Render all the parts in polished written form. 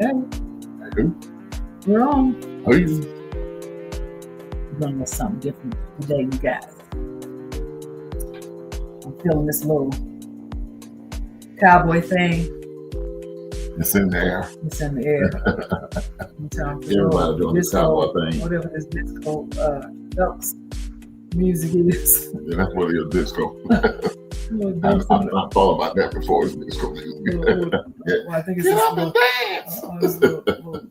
Hey, I do. we're on. Hey. We're going to do something different today, you guys. I'm feeling this little cowboy thing. It's in the air. It's in the air. Everybody doing this cowboy thing. Whatever this disco ducks music is. Yeah, that's what it is, disco. Little I ducks thought about that before. It's disco music. well, I think it's Get this up and dance. this little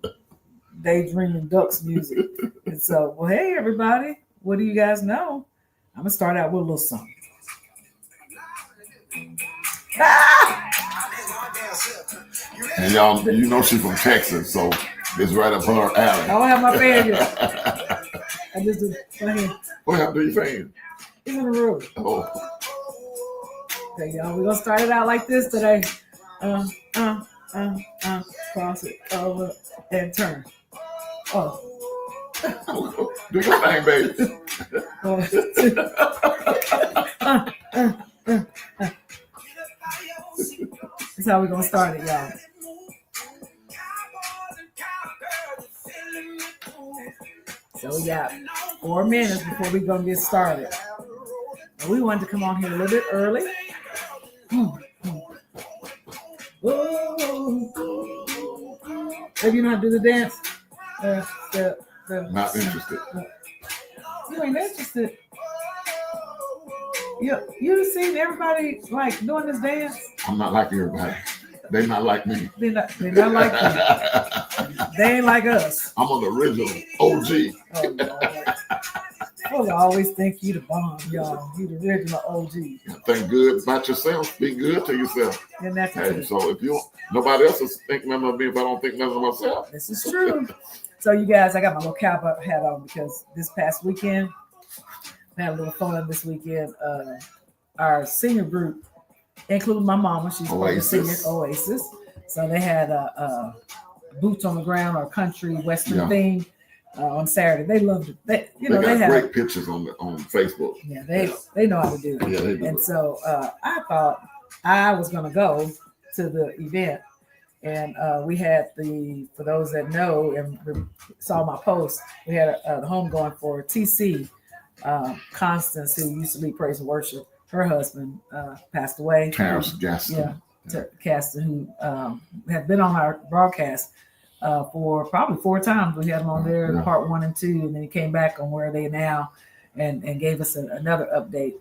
daydreaming ducks music. And so, well, hey, everybody. What do you guys know? I'm going to start out with a little something. And y'all, you know she's from Texas, so it's right up her alley. I don't have my fan yet. I just do my hand. What happened to your fan? It's in the room. Oh, Okay, y'all, we're going to start it out like this today. Cross it over and turn. Oh. do your thing, baby. That's how we're going to start it, y'all. So we got 4 minutes before we're going to get started. And we wanted to come on here a little bit early. Maybe you know how to do the dance? Not interested. You ain't interested. You seen everybody like doing this dance? I'm not like everybody. They not like me. They're not like you. They ain't like us. I'm an original OG. Oh, Lord. I always think you the bomb, y'all. You the original OG. Think good about yourself. Be good to yourself. And that's Hey, true. so if you nobody else is thinking nothing of me if I don't think nothing of myself. This is true. So you guys, I got my little cowboy hat on because this past weekend, I had a little fun this weekend. Our senior group, including my mama, she's a senior, Oasis. So they had a boots on the ground or country western theme on Saturday. They loved it. They got great pictures on Facebook. Yeah, they know how to do it. Yeah, they do. And so I thought I was going to go to the event. And we had for those that know and saw my post, we had a homegoing for TC Constance, who used to lead praise and worship. Her husband passed away. Terrence Gaston. Yeah, Gaston, who had been on our broadcast for probably 4 times. We had him on there, part 1 and 2, and then he came back on Where Are They Now and gave us another update.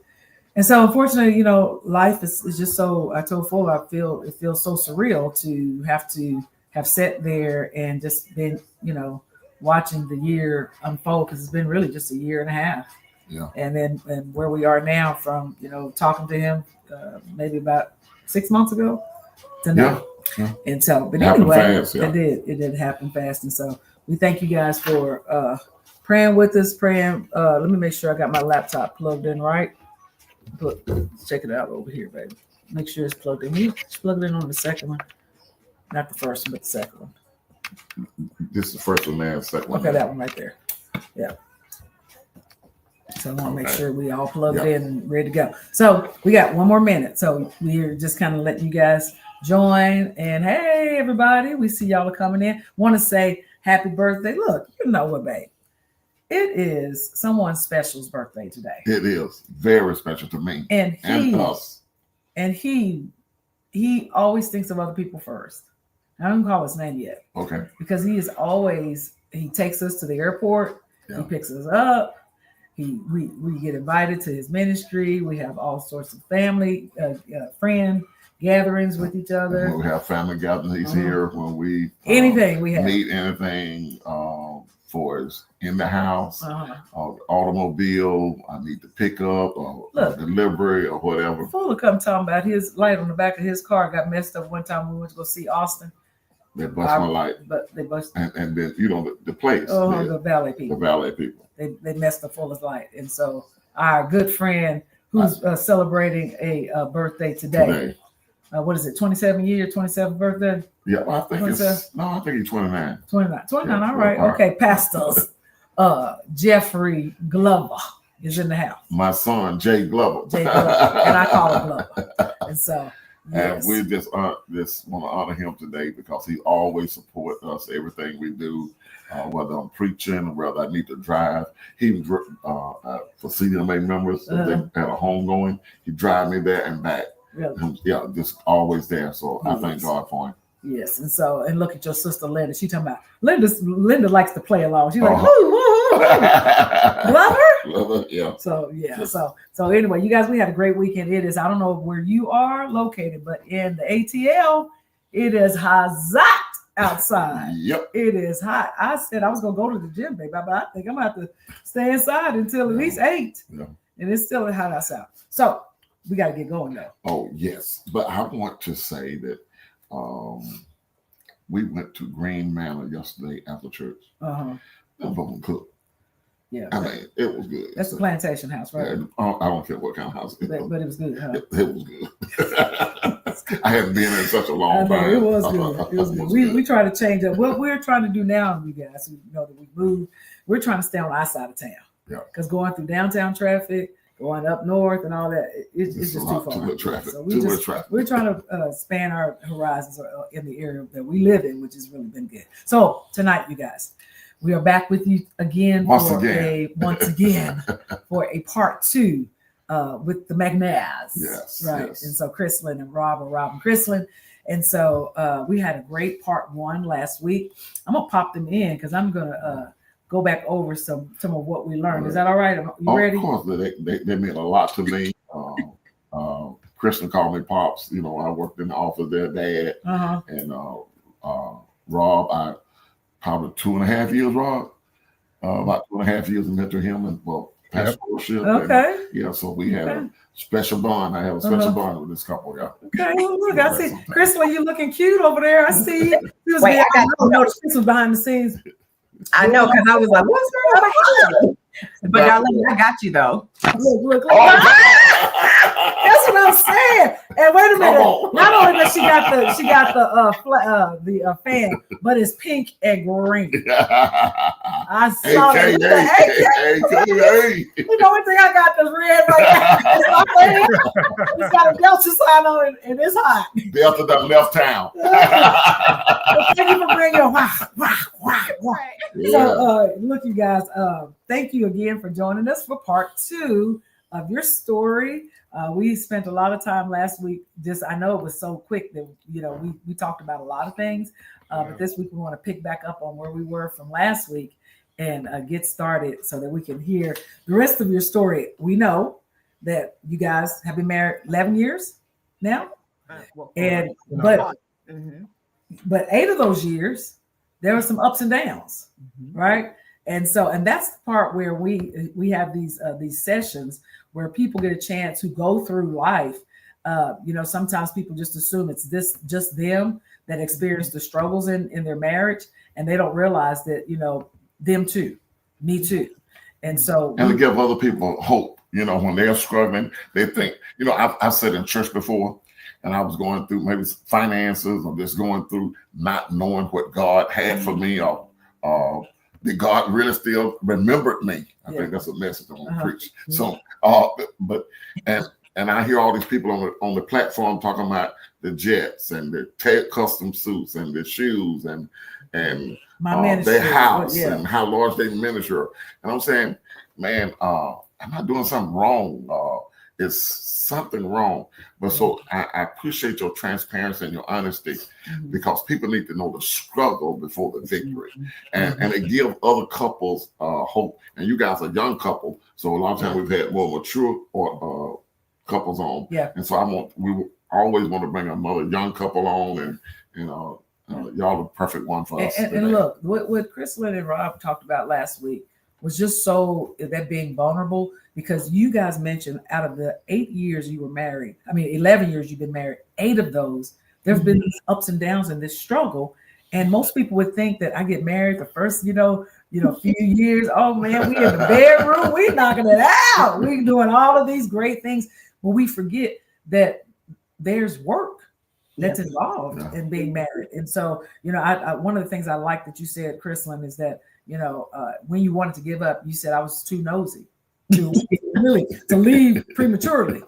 And so, unfortunately, life is just so. I told Fuller, it feels so surreal to have sat there and just been, watching the year unfold, because it's been really just a year and a half. Yeah. And then where we are now from, talking to him maybe about 6 months ago to now. Yeah. And so, but anyway, fast, it did happen fast. And so we thank you guys for praying with us, let me make sure I got my laptop plugged in right. Let's check it out over here, baby. Make sure it's plugged in. You plug it in on the second one. Not the first one, but the second one. This is the first one there, second one. Okay, that one right there. Yeah. So I want to make sure we all plugged in and ready to go. So we got 1 more minute. So we're just kind of letting you guys join. And hey, everybody, we see y'all are coming in. Want to say happy birthday. Look, you know what, babe? It is someone special's birthday today. It is very special to me and us. And he always thinks of other people first. I don't call his name yet. Okay. Because he takes us to the airport. Yeah. He picks us up. We get invited to his ministry. We have all sorts of family, friend gatherings with each other. When we have family gatherings, he's here. When we anything we have need anything for us in the house, automobile, I need to pick up or delivery or whatever. Fuller come talking about his light on the back of his car got messed up one time when we went to go see Austin. They bust my light. But they bust. And then, the place. The valet people. The valet people. They messed the Fuller's light. And so our good friend who's celebrating a birthday today. What is it, 27th birthday? Yeah, well, I think he's 29. 29, all right. Okay, pastors. Jeffrey Glover is in the house. My son, Jay Glover. And I call him Glover. And so And we just want to honor him today because he always supports us, everything we do, whether I'm preaching, whether I need to drive. He for CDMA members, if they had a homegoing, he drive me there and back. Really? Yeah, just always there. So I thank God for him. Yes, and look at your sister Linda. She talking about Linda likes to play along. She's like, woo. Love her? Yeah. So anyway, you guys, we had a great weekend. It is, I don't know where you are located, but in the ATL, it is hot outside. Yep. It is hot. I said I was gonna go to the gym, baby, but I think I'm gonna have to stay inside until at least 8. Yeah. And it's still hot outside. So we gotta get going though. Oh, yes. But I want to say that we went to Green Manor yesterday after church. That woman cooked. Yeah, I mean, it was good. That's the plantation house, right? Yeah, I don't care what kind of house it was. But it was good, huh? It was good. I hadn't been in such a long time. It was good. It was good. We try to change up. What we're trying to do now, you guys, you know that we moved. We're trying to stay on our side of town. Yeah. Because going through downtown traffic, going up north and all that, it's just too far. Too much traffic. So we're trying to span our horizons in the area that we live in, which has really been good. So tonight, you guys, we are back with you again once again for a part 2 with the McNairs. Yes, right. Yes. And so Krislyn and Rob and Krislyn. And so we had a great part 1 last week. I'm gonna pop them in because I'm gonna go back over some of what we learned. Is that all right? You ready? Of course, they meant a lot to me. Krislyn called me Pops. You know, I worked in the office there, Dad. And Rob, I probably 2.5 years, Rob. About 2.5 years I mentored him and pastorship. Okay. And, so we had a special bond. I have a special bond with this couple, yeah. Okay, well, look, I see Krislyn, you looking cute over there. I see you. Wait, I noticed this was behind the scenes. I know, because I was like, what's wrong with him? But darling, I got you though. Look. That's what I'm saying. And wait a minute. Not only does she got the fan, but it's pink and green. I saw it. Hey. You know one thing I got this red right now. It's got a Delta sign on it, and it's hot. Delta done left town. Thank you for bringing your wow. Yeah. So look, you guys, thank you again for joining us for part 2 of your story. We spent a lot of time last week. I know it was so quick that we talked about a lot of things, but this week we want to pick back up on where we were from last week and get started so that we can hear the rest of your story. We know that you guys have been married 11 years now, but 8 of those years there were some ups and downs, right? And that's the part where we have these sessions where people get a chance to go through life. Sometimes people just assume it's just them that experience the struggles in their marriage, and they don't realize that them too, me too. And to give other people hope. When they're struggling, they think. I've said in church before, and I was going through maybe finances or just going through not knowing what God had for me, or that God really still remembered me. I think that's a message I want to preach. So, and I hear all these people on the platform talking about the jets and the custom suits and the shoes and their house and how large they minister. And I'm saying, man, am I doing something wrong? Is something wrong? But so I appreciate your transparency and your honesty, because people need to know the struggle before the victory, and it give other couples hope. And you guys are a young couple, so a lot of times we've had more mature or couples on. Yeah. And so we always want to bring another young couple on, and y'all the perfect one for us. And look, what Krislyn and Rob talked about last week was just so that being vulnerable, because you guys mentioned out of the 8 years you were married, 11 years you've been married, 8 of those, there's been these ups and downs in this struggle. And most people would think that I get married the first, few years. Oh man, we in the bedroom, we knocking it out. We doing all of these great things. But we forget that there's work that's involved in being married. And so, I one of the things I like that you said, Krislyn, is that, when you wanted to give up, you said I was too nosy. to leave prematurely.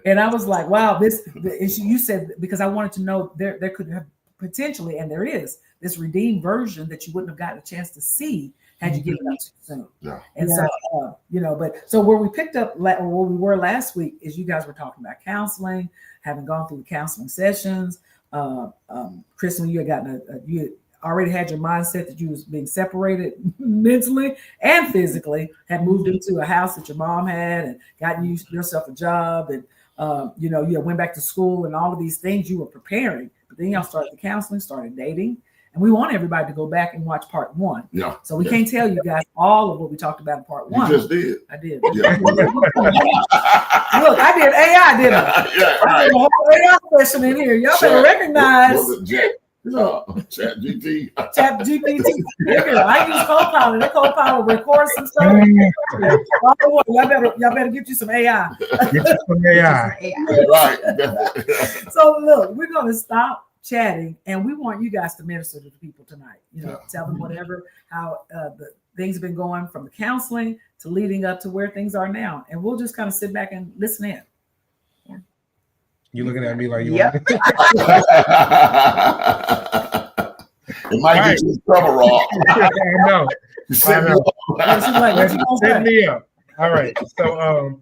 And I was like, wow, you said, because I wanted to know there could have potentially, and there is, this redeemed version that you wouldn't have gotten a chance to see had you given up too soon. Yeah. And so, but so where we picked up, or where we were last week, is you guys were talking about counseling, having gone through the counseling sessions. Krislyn, you had you had already had your mindset that you was being separated mentally and physically, had moved into a house that your mom had and gotten yourself a job, and you went back to school, and all of these things you were preparing. But then y'all started the counseling, started dating. And we want everybody to go back and watch part 1. Yeah. So we can't tell you guys all of what we talked about in part 1. You just did. I did. Yeah. Look, I did AI, didn't I? Yeah, I did a whole AI session in here. Y'all better recognize. Was it Chat GPT? Chat GPT. I use Copilot. That Copilot records some stuff. Y'all better get you some AI. Get you some AI. Right. So look, we're gonna stop chatting, and we want you guys to minister to the people tonight. Tell them how the things have been going from the counseling to leading up to where things are now, and we'll just kind of sit back and listen in. Yeah. You looking at me like you? Yep. It might get you in trouble, Rob. I know. You set me up. Set me up. All right. So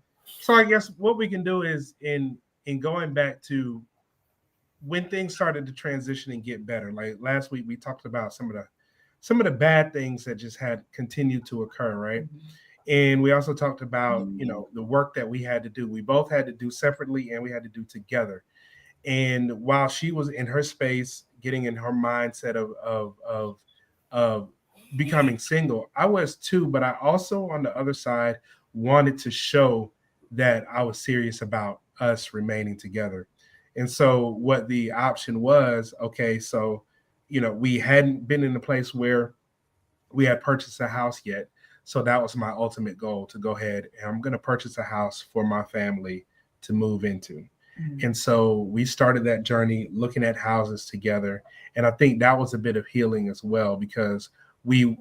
I guess what we can do is in going back to when things started to transition and get better. Like last week, we talked about some of the bad things that just had continued to occur, right? Mm-hmm. And we also talked about, the work that we had to do. We both had to do separately, and we had to do together. And while she was in her space, getting in her mindset of becoming single, I was too. But I also, on the other side, wanted to show that I was serious about us remaining together. And so what the option was, okay, so, we hadn't been in a place where we had purchased a house yet. So that was my ultimate goal, to go ahead and I'm going to purchase a house for my family to move into. Mm-hmm. And so we started that journey looking at houses together. And I think that was a bit of healing as well, because we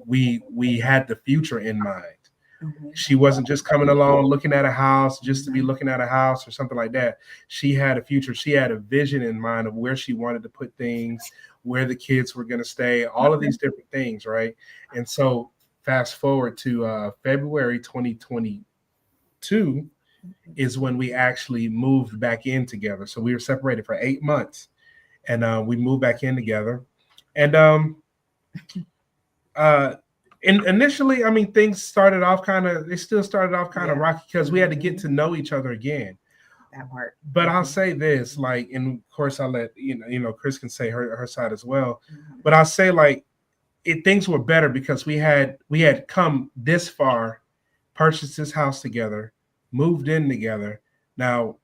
had the future in mind. Mm-hmm. She wasn't just coming along looking at a house just to be looking at a house or something like that. She had a future. She had a vision in mind of where she wanted to put things, where the kids were going to stay, all of these different things, right? And so fast forward to February 2022 is when we actually moved back in together. So we were separated for 8 months, and we moved back in together. And initially, I mean, things started off they still started off kind of rocky, because we had to get to know each other again. That part. But I'll say this, and of course I'll let, Chris can say her side as well. Mm-hmm. But I'll say things were better because we had come this far, purchased this house together, moved in together. Now,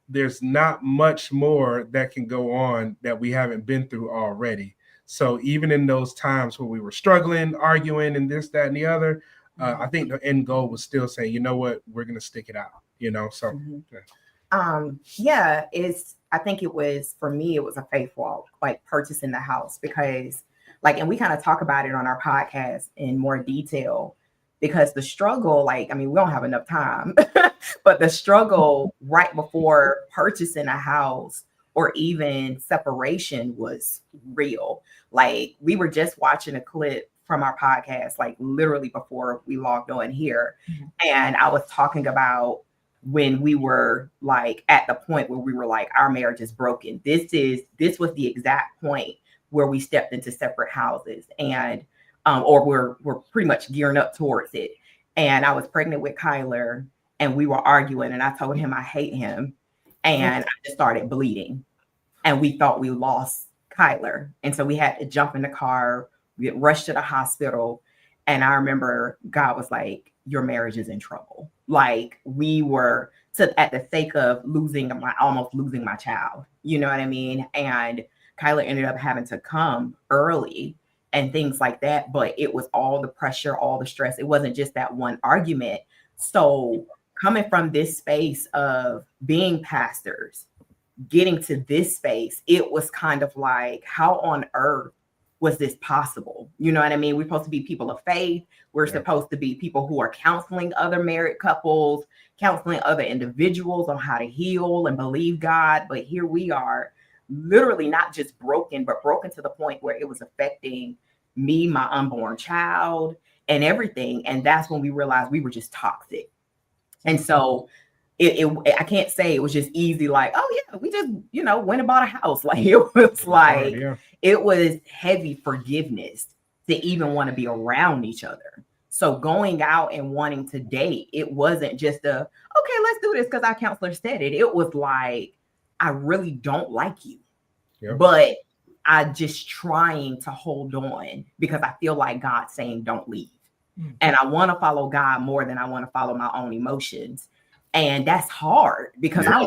there's not much more that can go on that we haven't been through already. So even in those times where we were struggling, arguing, and this, that, and the other, I think the end goal was still saying, you know what, we're going to stick it out, So. Mm-hmm. I think it was, for me, it was a faith walk, purchasing the house, because and we kind of talk about it on our podcast in more detail, because the struggle, we don't have enough time, but the struggle right before purchasing a house or even separation was real. We were just watching a clip from our podcast, literally before we logged on here. Mm-hmm. And I was talking about when we were at the point where we were our marriage is broken. This was the exact point where we stepped into separate houses, and or we're pretty much gearing up towards it. And I was pregnant with Kyler, and we were arguing, and I told him I hate him, and I just started bleeding, and we thought we lost Kyler. And so we had to jump in the car, we get rushed to the hospital. And I remember God was like, your marriage is in trouble. We were at the sake of almost losing my child. You know what I mean? And Kyler ended up having to come early and things like that. But it was all the pressure, all the stress. It wasn't just that one argument. So coming from this space of being pastors, getting to this space, it was kind of how on earth was this possible? You know what I mean? We're supposed to be people of faith. We're supposed to be people who are counseling other married couples, counseling other individuals on how to heal and believe God. But here we are, literally not just broken, but broken to the point where it was affecting me, my unborn child, and everything. And that's when we realized we were just toxic. And so I can't say it was just easy, like, oh yeah, we just, went and bought a house. Like it was like, it was heavy forgiveness to even want to be around each other. So going out and wanting to date, it wasn't just okay, let's do this because our counselor said it. It was like, I really don't like you, but I just trying to hold on because I feel like God's saying, don't leave. Mm-hmm. And I want to follow God more than I want to follow my own emotions. And that's hard because I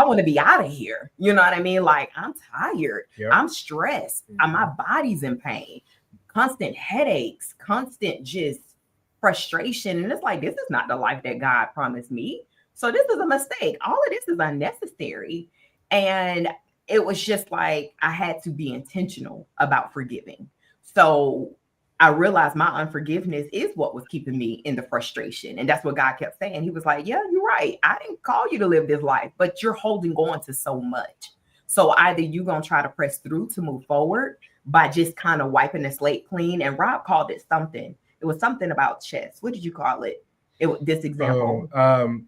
want to be out of here. You know what I mean? Like, I'm tired. I'm stressed. My body's in pain. Constant headaches, constant just frustration. And it's like, this is not the life that God promised me. So this is a mistake. All of this is unnecessary. And it was just like, I had to be intentional about forgiving. So I realized my unforgiveness is what was keeping me in the frustration. And that's what God kept saying. He was like, yeah, you're right. I didn't call you to live this life, but you're holding on to so much. So either you're going to try to press through to move forward by just kind of wiping the slate clean. And Rob called it something. It was something about chess. What did you call it? This example.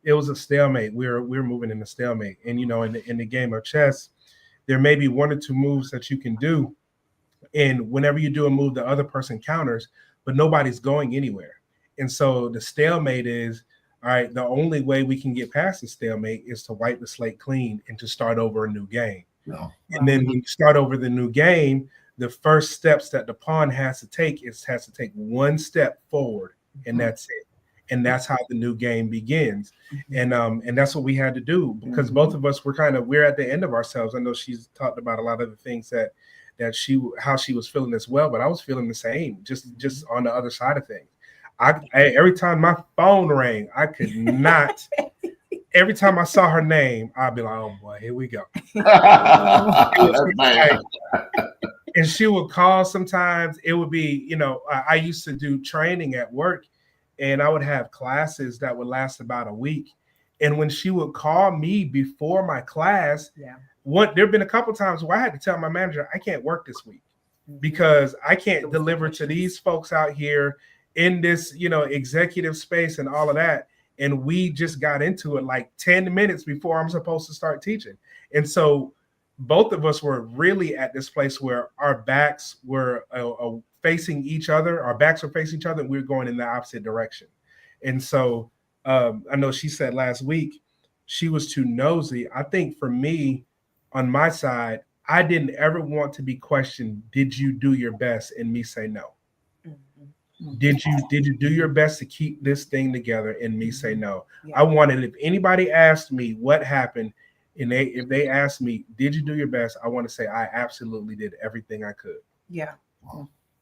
It was a stalemate. We're moving in a stalemate. And, in the game of chess, there may be one or two moves that you can do. And whenever you do a move, the other person counters, but nobody's going anywhere. And so the stalemate is, all right, the only way we can get past the stalemate is to wipe the slate clean and to start over a new game. No. And then when you start over the new game, the first steps that the pawn has to take one step forward, and that's it. And that's how the new game begins. And that's what we had to do because both of us we're at the end of ourselves. I know she's talked about a lot of the things that how she was feeling as well, but I was feeling the same, just on the other side of things. Every time my phone rang, I could not. Every time I saw her name, I'd be like, "Oh boy, here we go." And she would call sometimes. It would be, I used to do training at work, and I would have classes that would last about a week. And when she would call me before my class, there've been a couple times where I had to tell my manager, I can't work this week because I can't deliver to these folks out here in this, executive space and all of that. And we just got into it like 10 minutes before I'm supposed to start teaching. And so both of us were really at this place where our backs were facing each other. Our backs were facing each other. And we were going in the opposite direction. And so I know she said last week she was too nosy. I think for me, on my side, I didn't ever want to be questioned. Did you do your best? And me say no. Mm-hmm. Did you do your best to keep this thing together? And me say no. Yeah. I wanted, if anybody asked me what happened, and if they asked me, did you do your best? I want to say I absolutely did everything I could. Yeah.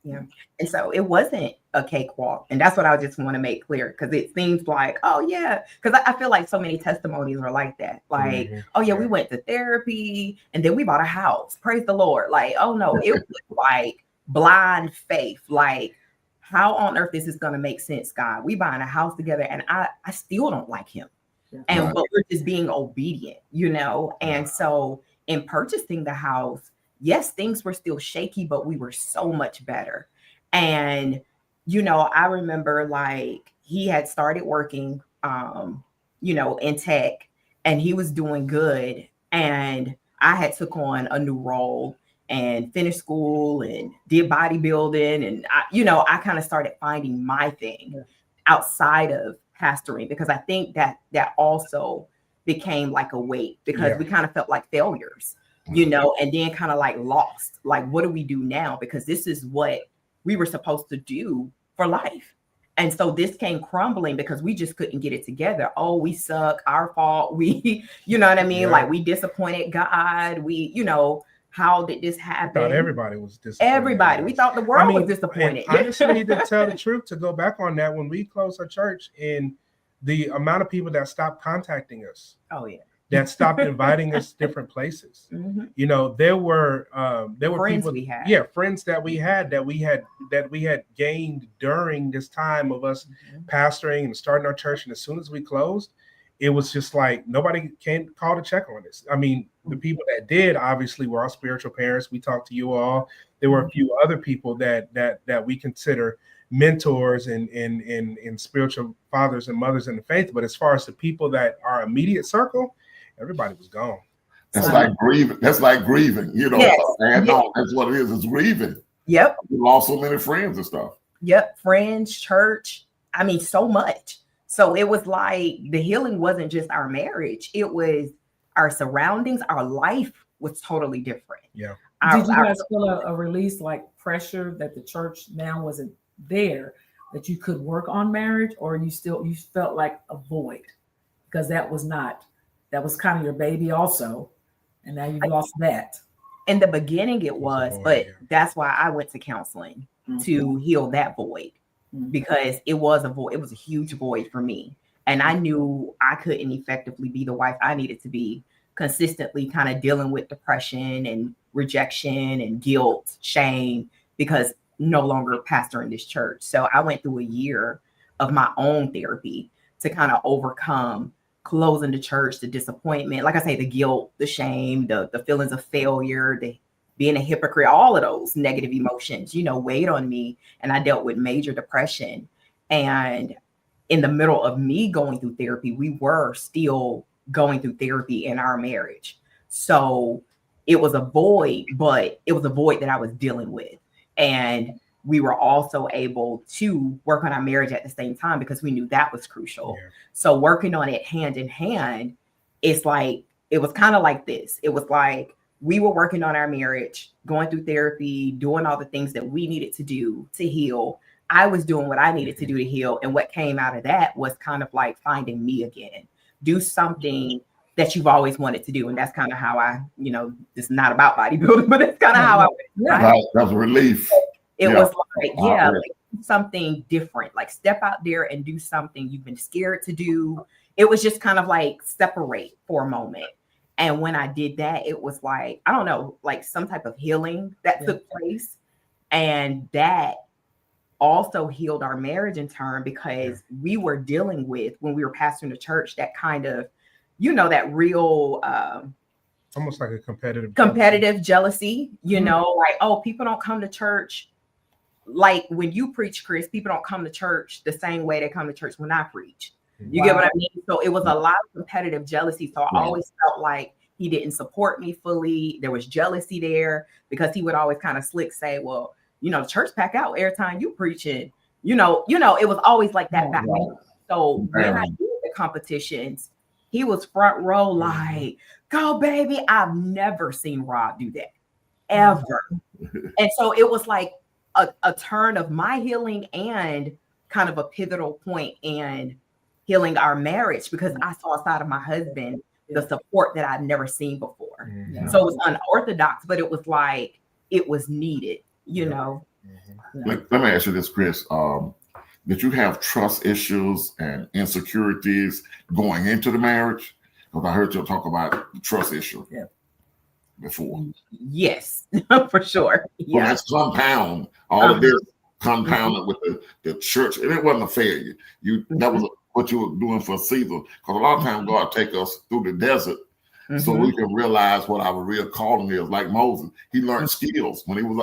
Yeah. And so it wasn't a cakewalk. And that's what I just want to make clear, because it seems like, oh, yeah, because I feel like so many testimonies are like that. Like, oh, yeah, we went to therapy and then we bought a house. Praise the Lord. Like, oh, no, it was like blind faith. Like, how on earth is this going to make sense, God? We buying a house together and I still don't like him. And but we're just being obedient, And so in purchasing the house, yes, things were still shaky, but we were so much better. And, I remember like he had started working, in tech, and he was doing good. And I had took on a new role and finished school and did bodybuilding. And, I kind of started finding my thing outside of pastoring, because I think that also became like a weight, because we kind of felt like failures. And then kind of like lost, like, what do we do now? Because this is what we were supposed to do for life. And so this came crumbling because we just couldn't get it together. Oh, we suck, our fault. We, you know what I mean? Yeah. Like, we disappointed God. We, how did this happen? I thought everybody was disappointed. Everybody. We thought the world was disappointed. Honestly, to tell the truth, to go back on that, when we closed our church, and the amount of people that stopped contacting us. Oh, yeah. that stopped inviting us different places. Mm-hmm. You know, there were friends people, friends that we had gained during this time of us pastoring and starting our church. And as soon as we closed, it was just like nobody came call to check on us. I mean, the people that did obviously were our spiritual parents. We talked to you all. There were a few other people that we consider mentors and spiritual fathers and mothers in the faith. But as far as the people that are immediate circle, everybody was gone. That's like grieving. That's like grieving, you know. Yes. And no, that's what it is. It's grieving. Yep. You lost so many friends and stuff. Yep. Friends, church. I mean, so much. So it was like the healing wasn't just our marriage. It was our surroundings. Our life was totally different. Yeah. Did you guys feel a release, like pressure that the church now wasn't there, that you could work on marriage, or you felt like a void because that was kind of your baby also, and now you've lost that? In the beginning it was, but that's why I went to counseling to heal that void, because it was a void. It was a huge void for me, and I knew I couldn't effectively be the wife I needed to be, consistently kind of dealing with depression and rejection and guilt, shame, because no longer pastoring this church. So I went through a year of my own therapy to kind of overcome closing the church, the disappointment, like I say, the guilt, the shame, the feelings of failure, the being a hypocrite, all of those negative emotions, you know, weighed on me. And I dealt with major depression. And in the middle of me going through therapy, we were still going through therapy in our marriage. So it was a void, but it was a void that I was dealing with. And we were also able to work on our marriage at the same time because we knew that was crucial. Yeah. So working on it hand in hand, it's like, it was kind of like this. It was like we were working on our marriage, going through therapy, doing all the things that we needed to do to heal. I was doing what I needed to do to heal. And what came out of that was kind of like finding me again. Do something that you've always wanted to do. And that's kind of how I, you know, it's not about bodybuilding, but it's kind of how I went. Right. That's a relief. It was like, like something different, like step out there and do something you've been scared to do. It was just kind of like separate for a moment. And when I did that, it was like, I don't know, like some type of healing that took place. And that also healed our marriage in turn, because we were dealing with, when we were pastoring the church, that kind of, you know, that real almost like a competitive jealousy, you know, like, oh, people don't come to church. Like when you preach, Chris, people don't come to church the same way they come to church when I preach. You get what I mean? So it was a lot of competitive jealousy. So I always felt like he didn't support me fully. There was jealousy there because he would always kind of slick say, well, you know, church pack out every time you preaching, you know, it was always like that back then. So when I did the competitions, he was front row, like, go baby. I've never seen Rob do that ever. And so it was like a turn of my healing and kind of a pivotal point in healing our marriage, because I saw a side of my husband, the support that I'd never seen before. So it was unorthodox, but it was like, it was needed, you know? Let me ask you this, Chris. Did you have trust issues and insecurities going into the marriage? Because I heard you talk about the trust issue before. Yes, for sure. Well, that's compound. All of this compounded with the church. And it wasn't a failure. That was what you were doing for a season. Because a lot of times God take us through the desert so we can realize what our real calling is. Like Moses, he learned skills when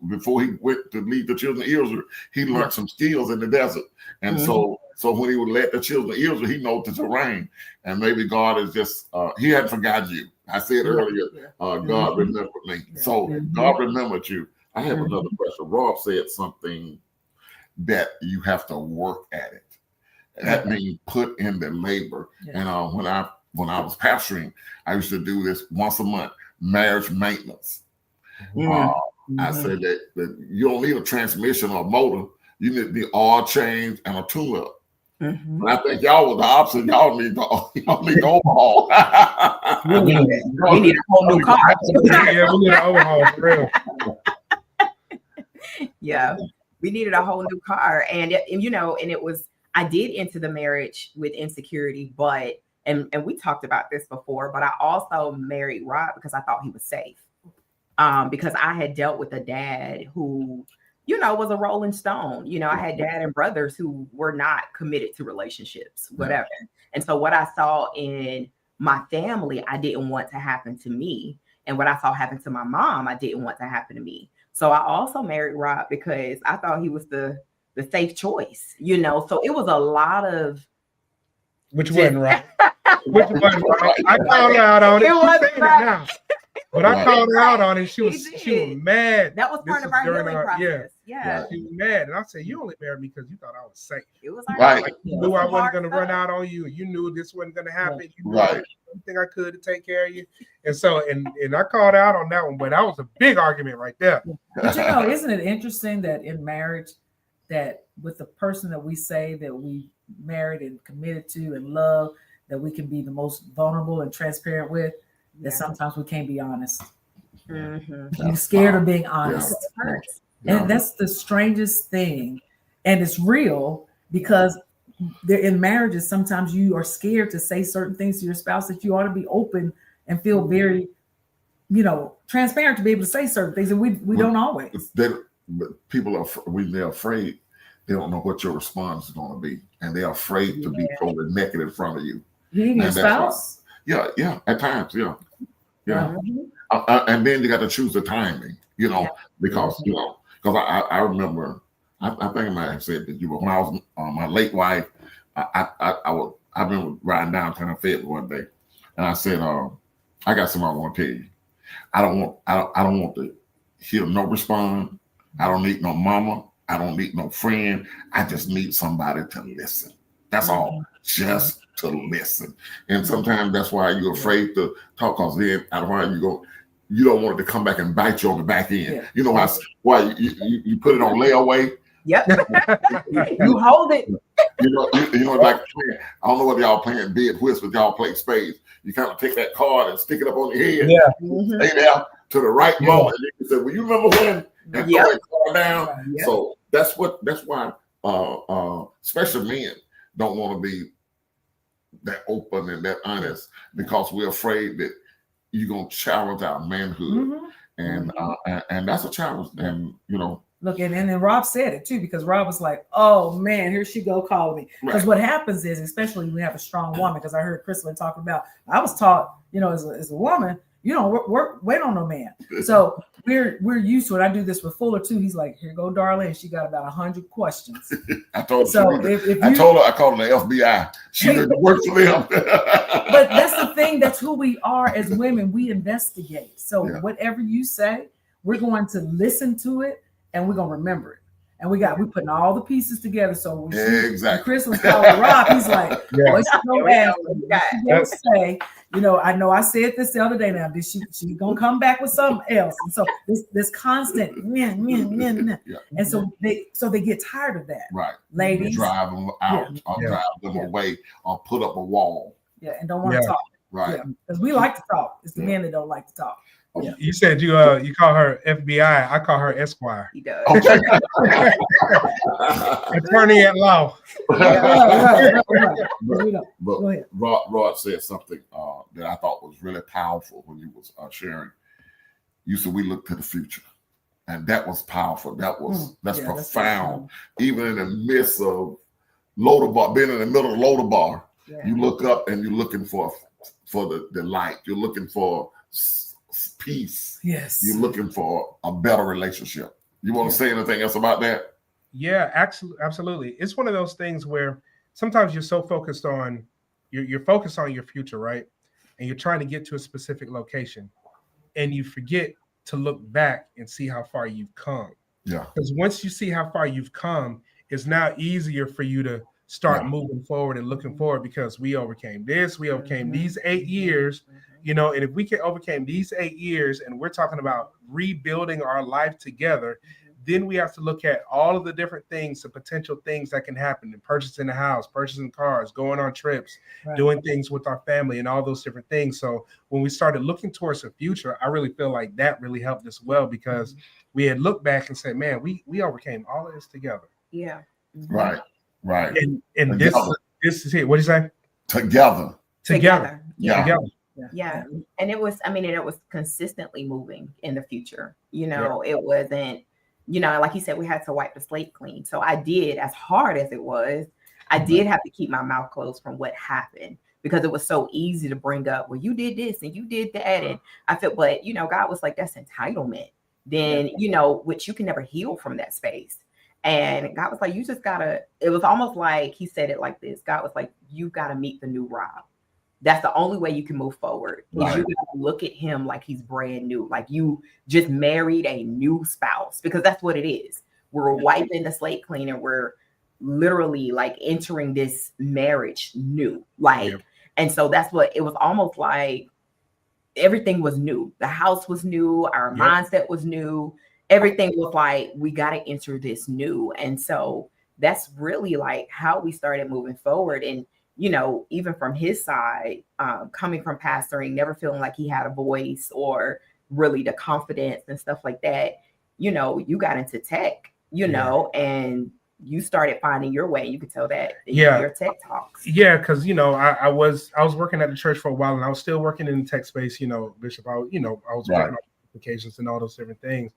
before he went to lead the children of Israel. He learned some skills in the desert, and so when he would let the children of Israel, he knows the terrain. And maybe God is just he hadn't forgotten you. I said earlier, God remembered me. So God remembered you. I have another question. Rob said something that you have to work at it. That means put in the labor. And when I was pastoring, I used to do this once a month, marriage maintenance. I said that you don't need a transmission or a motor. You need the oil change and a tune-up. And I think y'all was the opposite. Y'all need to overhaul. we need a whole new car. Yeah, we need an overhaul for real. Yeah, we needed a whole new car. And it was, I did enter the marriage with insecurity, but and we talked about this before, but I also married Rob because I thought he was safe. Because I had dealt with a dad who, you know, was a rolling stone. You know, I had dad and brothers who were not committed to relationships, whatever. And so what I saw in my family, I didn't want to happen to me. And what I saw happen to my mom, I didn't want to happen to me. So I also married Rob because I thought he was the safe choice, you know. So it was a lot of which wasn't right. Which wasn't right. I called her out on it. It wasn't right. Now. But I called her out on it. She was mad. That was part of our healing process. Yeah. She was mad. And I said, you only married me because you thought I was safe. It was right. Like, you knew I wasn't going to run out on you. You knew this wasn't going to happen. You knew everything I could to take care of you. And so, and I called her out on that one, but that was a big argument right there. But you know, isn't it interesting that in marriage, that with the person that we say that we married and committed to and love, that we can be the most vulnerable and transparent with, that sometimes we can't be honest. You're scared of being honest. And that's the strangest thing. And it's real because in marriages, sometimes you are scared to say certain things to your spouse that you ought to be open and feel very, you know, transparent to be able to say certain things. And we don't always. But people are, when they're afraid, they don't know what your response is going to be. And they're afraid to be totally naked in front of you. Even your spouse? Yeah, at times, yeah. And then you got to choose the timing, you know, because, you know, because I remember, I think I might have said that when I was my late wife, I remember riding downtown Fayetteville one day, and I said, I got something I want to tell you. I don't want to hear no respond. I don't need no mama. I don't need no friend. I just need somebody to listen. That's all. Just to listen. And sometimes that's why you're afraid to talk, because then out of why you don't want it to come back and bite you on the back end. You know why you put it on layaway. Yep. You hold it. You know, like I don't know whether y'all playing bid whist, but y'all play spades. You kind of take that card and stick it up on your head. Stay there to the right moment. And you say, well, you remember when? And throw it down. So that's why especially men don't want to be that open and that honest, because we're afraid that you're gonna challenge our manhood, and that's a challenge. And you know, look, and then Rob said it too, because Rob was like, "Oh man, here she go calling me." Because what happens is, especially when we have a strong woman, because I heard Krislyn talking about, I was taught, you know, as a woman, you don't wait on no man. So we're used to it. I do this with Fuller too. He's like, "Here go, darling." And she got about 100 questions. I told her. So I told her I called her the FBI. She didn't work for them. But that's the thing. That's who we are as women. We investigate. So whatever you say, we're going to listen to it and we're gonna remember it. And we putting all the pieces together. So when Krislyn's calling Rob, he's like, "What's your ass gonna say?" You know I said this the other day. Now, did she gonna come back with something else? And so this constant, and so they get tired of that. Right, ladies, drive them out, or drive them away, or put up a wall. And don't want to talk. Right, because we like to talk. It's the men that don't like to talk. You said you call her FBI. I call her Esquire. He does. Okay. Attorney at law. But Rod said something that I thought was really powerful when he was sharing. You said we look to the future, and that was powerful. That's profound. Even in the midst of Lodabar, being in the middle of Lodabar, you look up and you're looking for the light. You're looking for peace. Yes. You're looking for a better relationship. You want to say anything else about that? Yeah, absolutely. It's one of those things where sometimes you're so focused on you're focused on your future, right? And you're trying to get to a specific location, and you forget to look back and see how far you've come. Yeah. Because once you see how far you've come, it's now easier for you to start moving forward and looking forward, because we overcame this, we overcame these 8 years, you know, and if we can overcome these 8 years and we're talking about rebuilding our life together, then we have to look at all of the different things, the potential things that can happen, in purchasing a house, purchasing cars, going on trips, doing things with our family and all those different things. So when we started looking towards the future, I really feel like that really helped us well, because we had looked back and said, man, we overcame all of this together. Yeah. Right. And this is it. What did you say? Together. together. Yeah. And it was, and it was consistently moving in the future. It wasn't, like he said, we had to wipe the slate clean. So I did, as hard as it was, I did have to keep my mouth closed from what happened, because it was so easy to bring up, well, you did this and you did that. And I felt, but, God was like, that's entitlement. Then, which you can never heal from that space. And God was like, you just gotta, it was almost like he said it like this. God was like, you gotta meet the new Rob. That's the only way you can move forward. Is you gotta look at him like he's brand new, like you just married a new spouse, because that's what it is. We're wiping the slate clean, and we're literally like entering this marriage new. And so that's what it was, almost like everything was new. The house was new, our mindset was new. Everything was like, we got to enter this new. And so that's really like how we started moving forward. And, even from his side, coming from pastoring, never feeling like he had a voice or really the confidence and stuff like that, you got into tech, and you started finding your way. You could tell that in your tech talks. Yeah, because I was working at the church for a while, and I was still working in the tech space. Bishop, I was working on applications and all those different things.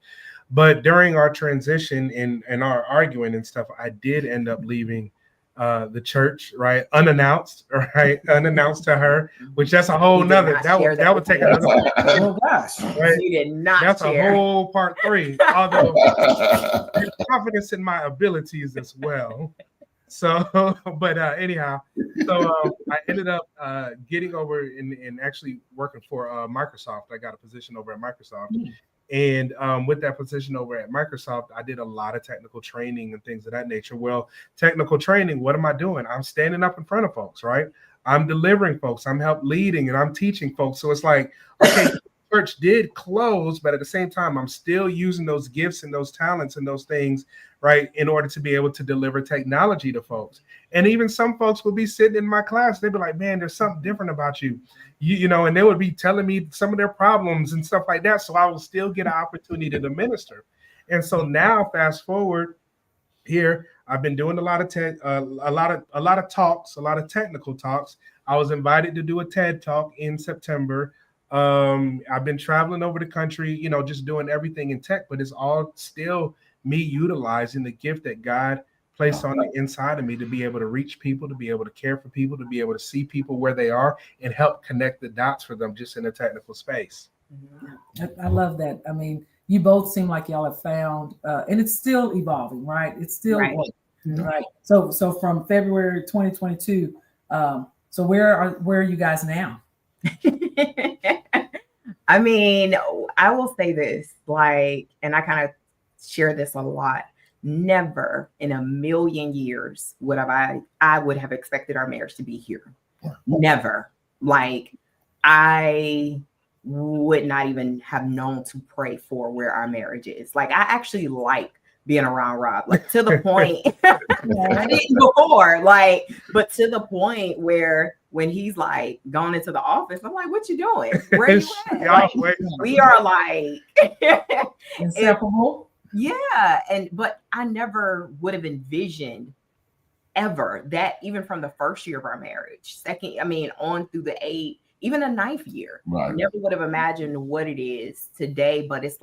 But during our transition and our arguing and stuff, I did end up leaving the church, right? Unannounced to her, which that's a whole nother. That would take another. Oh gosh, right? You did not. That's a whole part 3. Although there's confidence in my abilities as well. So, but anyhow, so I ended up getting over and actually working for Microsoft. I got a position over at Microsoft. And with that position over at Microsoft, I did a lot of technical training and things of that nature. Well, technical training, what am I doing? I'm standing up in front of folks, right? I'm delivering folks. I'm leading and I'm teaching folks. So it's like, okay, church did close, but at the same time, I'm still using those gifts and those talents and those things, right, in order to be able to deliver technology to folks. And even some folks will be sitting in my class. They'd be like, man, there's something different about you. And they would be telling me some of their problems and stuff like that. So I will still get an opportunity to minister. And so now, fast forward here, I've been doing a lot of talks, a lot of technical talks. I was invited to do a TED talk in September. I've been traveling over the country, just doing everything in tech, but it's all still me utilizing the gift that God placed on the inside of me to be able to reach people, to be able to care for people, to be able to see people where they are and help connect the dots for them just in a technical space. I love that. I mean, you both seem like y'all have found, and it's still evolving, right? It's still right. So from February 2022, so where are you guys now? I mean, I will say this, and I kind of share this a lot. Never in a million years I would have expected our marriage to be here. Never. I would not even have known to pray for where our marriage is. I actually like being around Rob, to the point I didn't before, but to the point where when he's gone into the office, I'm like, what you doing? Where you at? We are inseparable. Yeah. But I never would have envisioned ever that, even from the first year of our marriage, on through the 8th, even the 9th year, I never would have imagined what it is today. But it's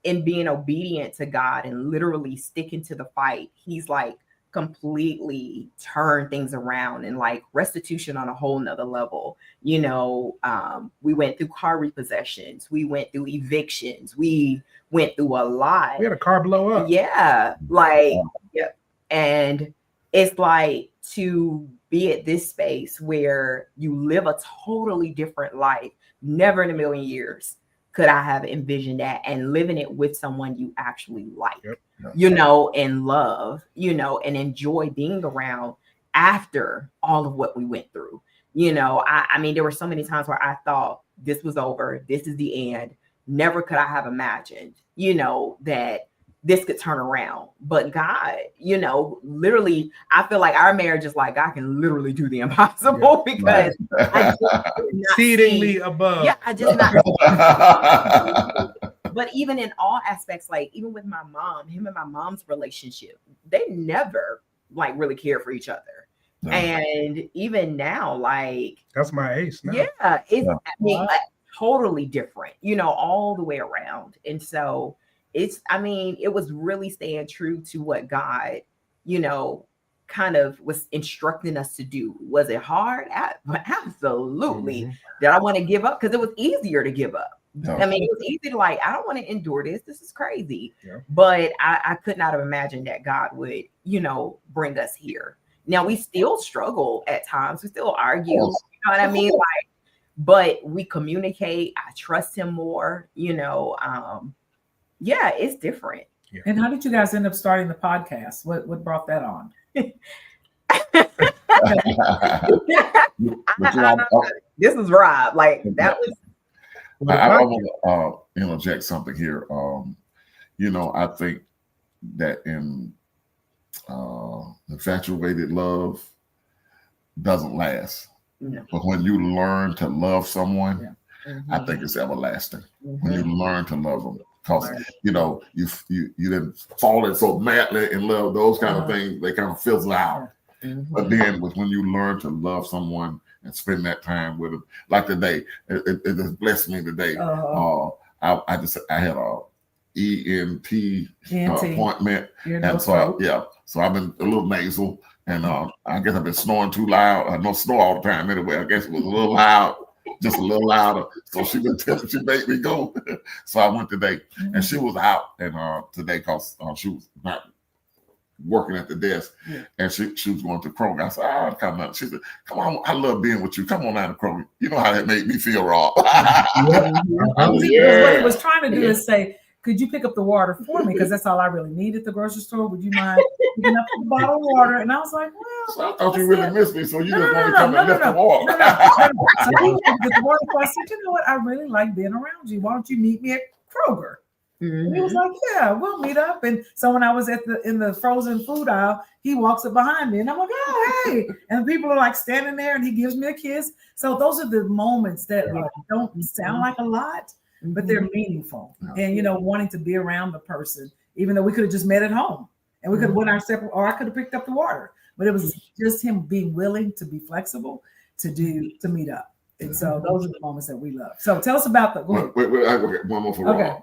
in being obedient to God and literally sticking to the fight, he's completely turned things around and restitution on a whole nother level. We went through car repossessions, we went through evictions, we went through a lot. We had a car blow up. Yeah. And it's to be at this space where you live a totally different life. Never in a million years could I have envisioned that, and living it with someone you actually like, and love, and enjoy being around after all of what we went through. I mean, there were so many times where I thought this was over, this is the end. Never could I have imagined, that this could turn around. But God, literally, I feel like our marriage is God can literally do the impossible, because I exceedingly above. Yeah, I just not. But even in all aspects, even with my mom, him and my mom's relationship, they never really cared for each other. And even now, like that's my ace now. Yeah, it's I mean, like, totally different, all the way around. And so it was really staying true to what God, kind of was instructing us to do. Was it hard? Absolutely. Did I want to give up? Because it was easier to give up. I mean, it was easy to I don't want to endure this. This is crazy. Yeah. But I could not have imagined that God would, bring us here. Now we still struggle at times. We still argue. You know what I mean? But we communicate. I trust him more. Yeah, it's different. Yeah. And how did you guys end up starting the podcast? What brought that on? This is Rob. That was. I want to interject something here. I think that in infatuated love doesn't last. No. But when you learn to love someone, I think it's everlasting. When you learn to love them, because you didn't fall in so madly in love. Those kind of things, they kind of fizzle out. But then when you learn to love someone and spend that time with them, like today, it just blessed me today. I had a ENT appointment, and so I've been a little nasal, and I guess I've been snoring too loud. I don't snore all the time anyway. I guess it was a little loud, just a little louder. So she made me go. So I went today, and she was out and today because she was not working at the desk, and she was going to Kroger. I said, "I'll come out." She said, "Come on, I love being with you. Come on down to Kroger. You know how that made me feel, Rob." What he was trying to do is say, could you pick up the water for me? Because that's all I really need at the grocery store. Would you mind picking up the bottle of water? And I was like, well. So I thought you really missed me. So you just want to come and lift the water. So he went to get the water. So I said, you know what? I really like being around you. Why don't you meet me at Kroger? And he was like, yeah, we'll meet up. And so when I was in the frozen food aisle, he walks up behind me and I'm like, oh, hey. And people are standing there and he gives me a kiss. So those are the moments that don't sound like a lot, but they're meaningful. And, wanting to be around the person, even though we could have just met at home and we could have went our separate, or I could have picked up the water, but it was just him being willing to be flexible to meet up. And so those are the moments that we love. So tell us about wait, one more for Rob.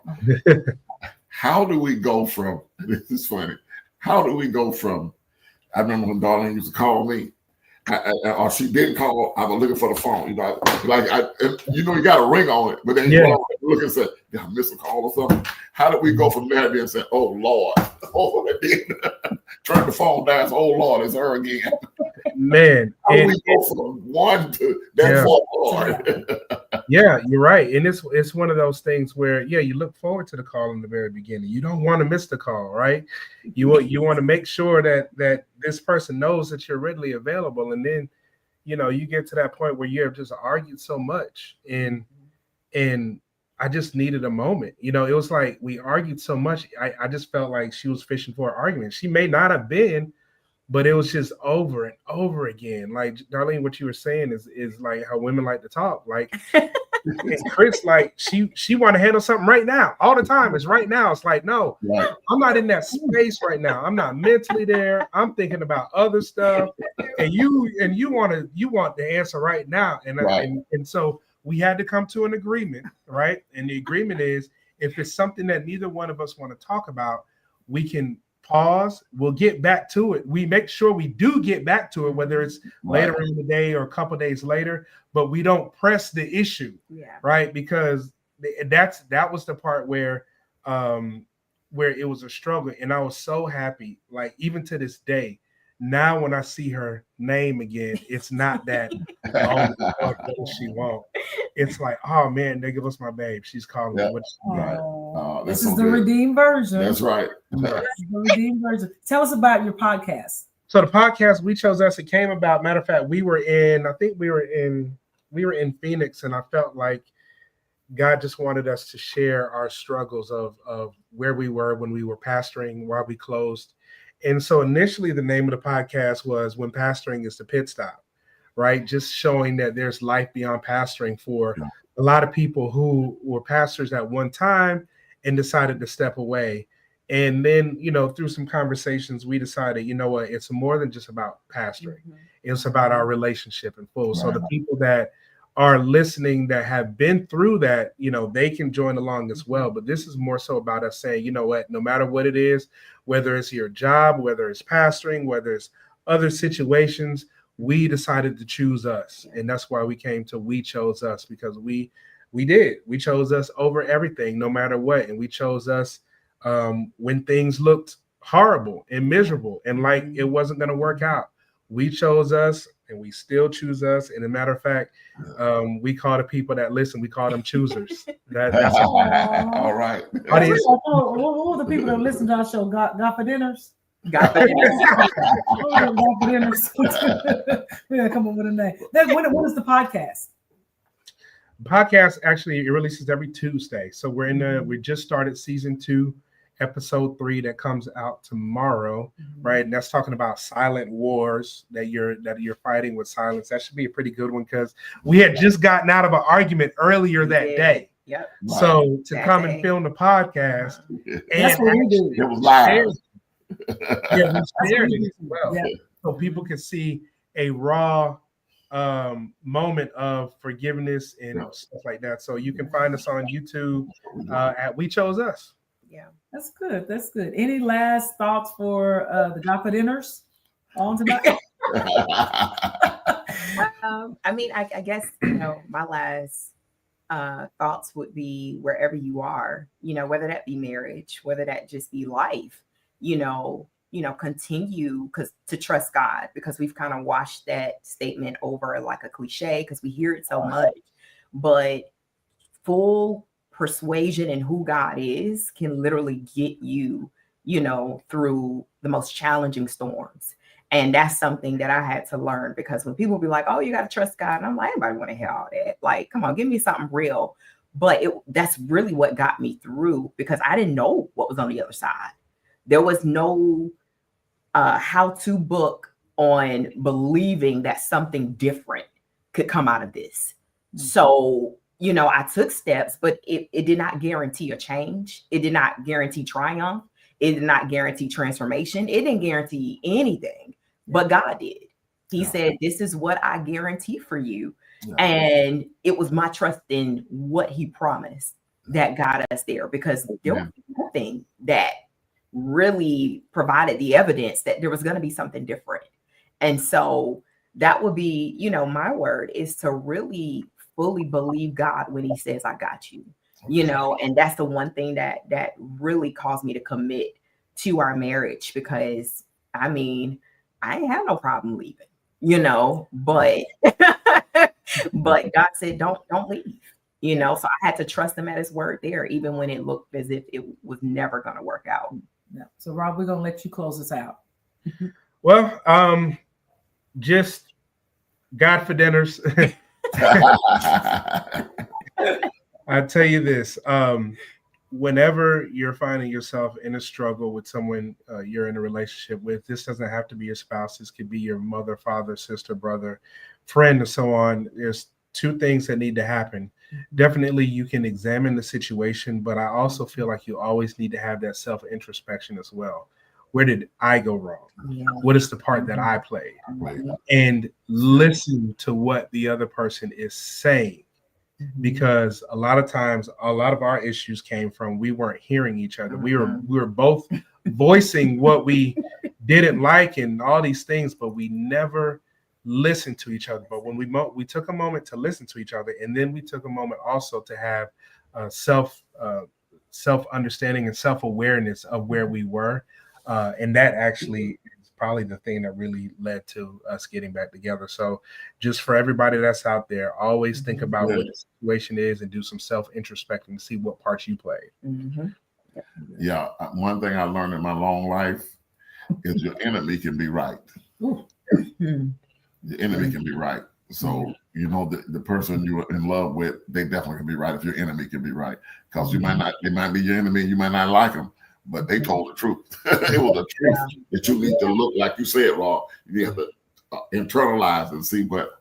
How do we go from, this is funny, how do we go from, I remember when Darlene used to call me, or she didn't call, I was looking for the phone. You got a ring on it, but then you look and say, did I miss a call or something? How did we go from there and say, oh Lord, turn the phone down, say, oh Lord, it's her again. Man, how do we go from one to that Lord? Yeah, you're right. And it's one of those things where, you look forward to the call in the very beginning. You don't want to miss the call, right? You want to make sure that this person knows that you're readily available. And then, you get to that point where you have just argued so much. And I just needed a moment. It was like we argued so much. I just felt like she was fishing for an argument. She may not have been, but it was just over and over again. Like, Darlene, what you were saying is like how women like to talk. Like, and Chris, she want to handle something right now. All the time. It's right now. It's like, no, I'm not in that space right now. I'm not mentally there. I'm thinking about other stuff. And you want the answer right now. And so we had to come to an agreement, right? And the agreement is, if it's something that neither one of us want to talk about, we can pause. We'll get back to it. We make sure we do get back to it, whether it's later in the day or a couple of days later, but we don't press the issue, right? Because that was the part where it was a struggle. And I was so happy, like even to this day, now when I see her name again, it's not that she won't. It's like, oh man, there goes my babe. She's calling me. This is the redeemed version. That's right. The redeemed version. Tell us about your podcast. So the podcast, We Chose Us, it came about. Matter of fact, we were in Phoenix, and I felt like God just wanted us to share our struggles of where we were when we were pastoring while we closed. And so initially the name of the podcast was When Pastoring is the Pit Stop, right? Just showing that there's life beyond pastoring for a lot of people who were pastors at one time and decided to step away. And then, through some conversations, we decided, you know what, it's more than just about pastoring. It's about our relationship in full. So the people that are listening that have been through that, they can join along as well. But this is more so about us saying, you know what, no matter what it is, whether it's your job, whether it's pastoring, whether it's other situations, we decided to choose us. And that's why we came to We Chose Us, because we chose us over everything, no matter what. And we chose us when things looked horrible and miserable and like it wasn't going to work out. We chose us, and we still choose us. And as a matter of fact, we call the people that listen, we call them choosers. That's all right. Audience. What were the people that listen to our show? GodFidence? GodFidence. We gotta come up with a name. Then when is the podcast? Podcast actually, it releases every Tuesday. So we just started season 2, episode 3 that comes out tomorrow, right? And that's talking about silent wars that you're fighting with silence. That should be a pretty good one, because we had just gotten out of an argument earlier that day. Yep. So to come and film the podcast, and that's what we do. It was live. We shared it as well, so people can see a raw moment of forgiveness and stuff like that. So you can find us on YouTube at We Chose Us. Yeah, that's good. That's good. Any last thoughts for the GodFidence on tonight? I mean, I guess my last thoughts would be wherever you are, whether that be marriage, whether that just be life, continue to trust God, because we've kind of washed that statement over like a cliche because we hear it so much, but full persuasion in who God is can literally get you, through the most challenging storms. And that's something that I had to learn, because when people be like, oh, you got to trust God. And I'm like, anybody want to hear all that? Like, come on, give me something real. But that's really what got me through, because I didn't know what was on the other side. There was no how-to book on believing that something different could come out of this. So, I took steps, but it did not guarantee a change. It did not guarantee triumph. It did not guarantee transformation. It didn't guarantee anything, but God did. He said, this is what I guarantee for you. And it was my trust in what he promised that got us there, because there was nothing that really provided the evidence that there was going to be something different. And so that would be, my word is to really fully believe God when he says, I got you, and that's the one thing that really caused me to commit to our marriage, because I mean, I ain't have no problem leaving, but but God said, don't leave, so I had to trust him at his word there, even when it looked as if it was never going to work out. Yeah. So Rob, we're going to let you close this out. Well, just GodFidence. I tell you this, whenever you're finding yourself in a struggle with someone you're in a relationship with, this doesn't have to be your spouse. This could be your mother, father, sister, brother, friend, and so on. There's 2 things that need to happen. Definitely, you can examine the situation, but I also feel like you always need to have that self-introspection as well. Where did I go wrong? What is the part that I played? And listen to what the other person is saying. Because a lot of times, a lot of our issues came from we weren't hearing each other. We were both voicing what we didn't like and all these things, but we never listened to each other. But when we took a moment to listen to each other, and then we took a moment also to have self-understanding and self-awareness of where we were. And that actually is probably the thing that really led to us getting back together. So just for everybody that's out there, always think about what the situation is and do some self-introspecting to see what parts you played. Yeah. One thing I learned in my long life is your enemy can be right. The enemy can be right. So, the person you're in love with, they definitely can be right if your enemy can be right. Because they might be your enemy, you might not like them, but they told the truth. It was the truth that you need to look, like you said, Rob. You have to internalize and see what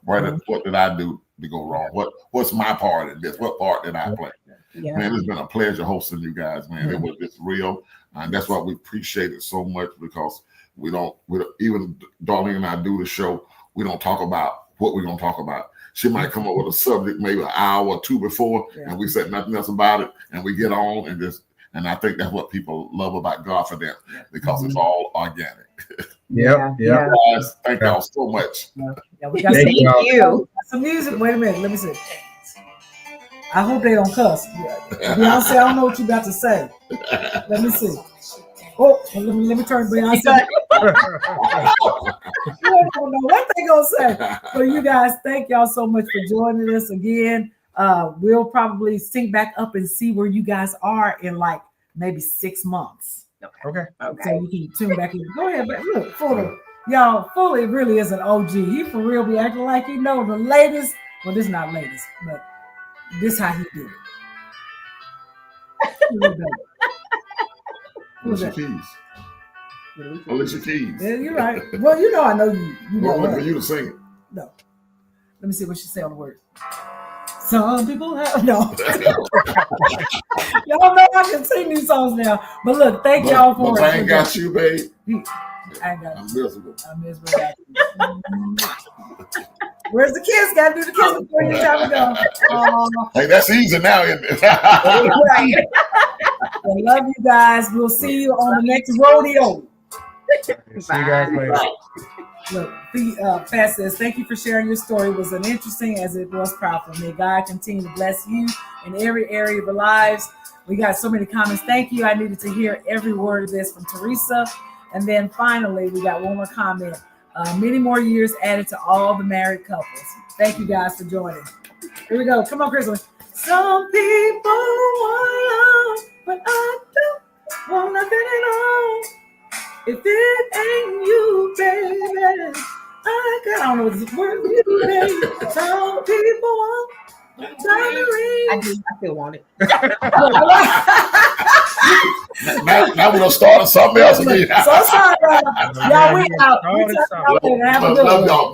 did I do to go wrong? What's my part in this? What part did I play? Man, it's been a pleasure hosting you guys, man. It was just real. And that's why we appreciate it so much, because we don't even Darlene and I do the show, we don't talk about what we're going to talk about. She might come up with a subject maybe an hour or two before, and we said nothing else about it, and we get on and just. And I think that's what people love about GodFidence, because it's all organic. Yeah. Guys, thank y'all so much. We got thank you. Some music. Wait a minute. Let me see. I hope they don't cuss. Beyonce, I don't know what you about to say. Let me see. Oh, let me turn Beyonce. You don't know what they gonna say. So you guys, thank y'all so much for joining us again. We'll probably sync back up and see where you guys are in like maybe 6 months. Okay. So you can tune back in. Go ahead, but look, Fully really is an OG. He for real be acting like he know the latest. Well, this is not latest, but this how he did it. Alicia Keys. Alicia Keys. Yeah, you're right. Well, I know you. Well, for you to sing it. No. Let me see what she say on the words. Some people have no. Y'all know I can sing these songs now. But look, thank y'all for it. I ain't got you, babe. I ain't got I'm miserable. Where's the kiss? Gotta do the kiss before you time to go. Hey, that's easy now, isn't it? Right. I love you guys. We'll see you on the next rodeo. See you guys later. Look, Pat says, thank you for sharing your story. It was as interesting as it was powerful. May God continue to bless you in every area of your lives. We got so many comments. Thank you. I needed to hear every word of this from Teresa. And then finally, we got one more comment. Many more years added to all the married couples. Thank you guys for joining. Here we go. Come on, Krislyn. Some people want love, but I don't want nothing at all. If it ain't you, baby, I don't know what this word is. Some people want I still want it. now we're gonna start something else again. So sorry, y'all. We out. Love y'all.